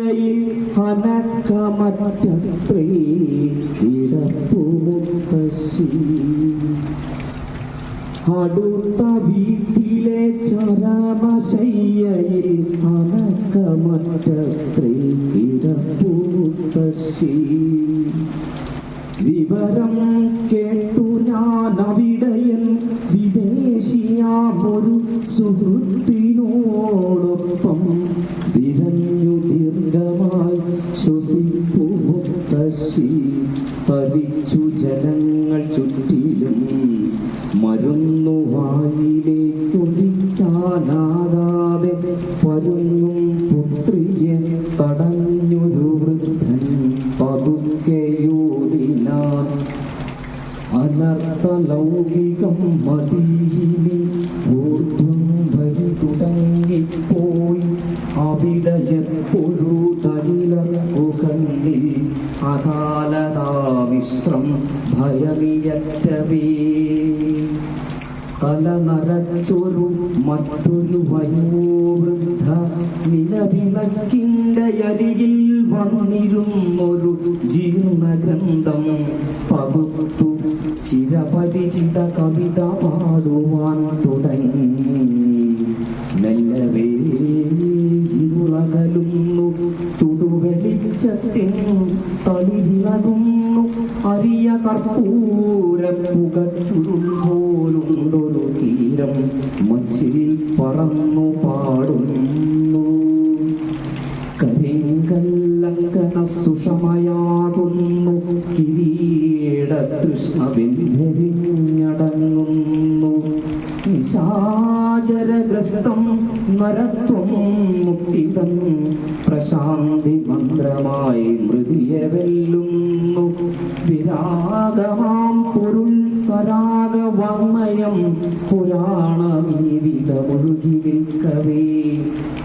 ശയ്യയിൽ അനക്കമറ്റത്രേ കിടപ്പു മുത്തശ്ശി. അടുത്ത വീട്ടിലെ ചരമശയ്യയിൽ അനക്കമറ്റത്രേ കിടപ്പു മുത്തശ്ശി. വിവരം കേട്ടു ഞാൻ അവിടെയൻ വിദേശിയാമൊരു സുഹൃത്തിനോടൊപ്പം വിരഞ്ഞു ദീർഘമായി ശ്വസിപ്പു മുത്തശ്ശി. തരിച്ചു ജനങ്ങൾ ചുറ്റിലും മരുന്നു വായിലേക്കൊഴിക്കാനാകാതെ പരുങ്ങും പുത്രിയെ തടഞ്ഞൊരു വൃദ്ധൻ പതുക്കെയോടിനാൻ. അനർത്ഥ ലൗകികം മതീഹിനി ഊർധ്വം വരി തുടങ്ങിപ്പോയി. അവിടയെപ്പോഴു തനിലർക്കുകളിൽ അകാലതാവിശ്രം ഭയമിയറ്റവേ. തല നരച്ചൊരു മറ്റൊരു വയോവൃദ്ധ നിലവിളക്കിൻ്റെ അരികിൽ വന്നിരുന്നൊരു ജീർണഗ്രന്ഥം പകുത്തു ചിരപരിചിത കവിത പാടുവാൻ തുടങ്ങി. മെല്ലവേ ഇരുളകലുന്നു, തുടുവെളിച്ചത്തിൻ തളിരിളകുന്നു. അരിയ കർപ്പൂര പുകച്ചുരുൾ പോലുണ്ടൊരു തീരം മച്ചിൽ പറന്നു പാടുന്നു. കരിങ്കല്ലങ്കന സുഷമയാകുന്നു, കിരീട തൃഷ്ണവെഞ്ചരിഞ്ഞടങ്ങുന്നു. നിശാചരഗ്രസ്തം നരത്വം മുക്തിതം പ്രശാന്തി മന്ത്രമായി മൃതിയെ വെല്ലുന്നു. വിരാഗമാം പൊരുൾ സ്വരാഗവാമയം പുരാണമീവിതമൊഴുകി നിൽക്കവേ.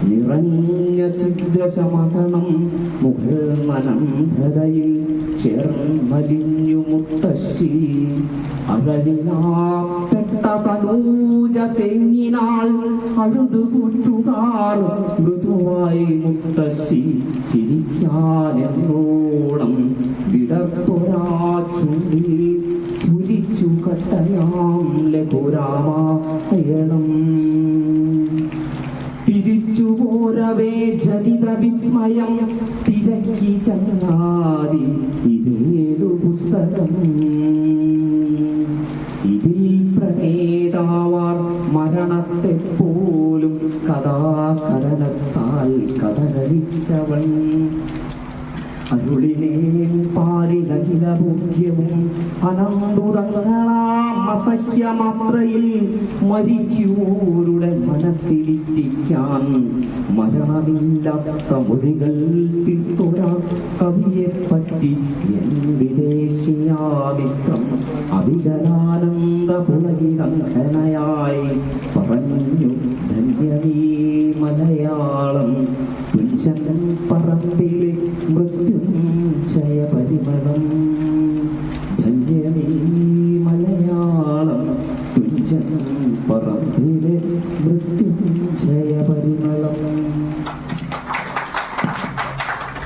നിറഞ്ഞ ചിദ്രശമകണം മുഖമനന്ധതയിൽ ചേർന്നലിഞ്ഞു മുത്തശ്ശി. അഴലിനാപ്പെട്ട തനൂജ തെങ്ങിനാൾ അഴുതുകൂറ്റുകാർ മൃദുവായി മുത്തശ്ശി. ചിരിക്കാനെന്നോണം വിടർപ്പൊരാ ചുണ്ടിൽ സുരിച്ചു കട്ടയാം ലഘുരാമായണം. തിരിച്ചു പോരവേ ജനിത വിസ്മയം തിരക്കി ചങ്ങാതി ഇതേതു പുസ്തകം. ഇതിൽ പ്രണേതാവാർ മരണത്തെ പോലും കഥാകഥനത്താൽ കഥകളിച്ചവൻ. അരുളിനേൻ പാരിലകില ഭോഗ്യവും അനന്തുതങ്ങളാം അസഹ്യമാത്രയിൽ മരിക്കൂരുടെ മനസ്സിലിറ്റിക്കാൻ മരണമില്ലാത്ത മൊഴികൾ തീർത്തൊരാ കവിയെപ്പറ്റി എൻ വിദേശിയാമിത്രം അവികലാനന്ദ പുളകിതങ്കനയായി പറഞ്ഞു. ധന്യമീ മലയാളം തുഞ്ചൻ പറമ്പിലെ മൃത്യുഞ്ജയ പരിമളം.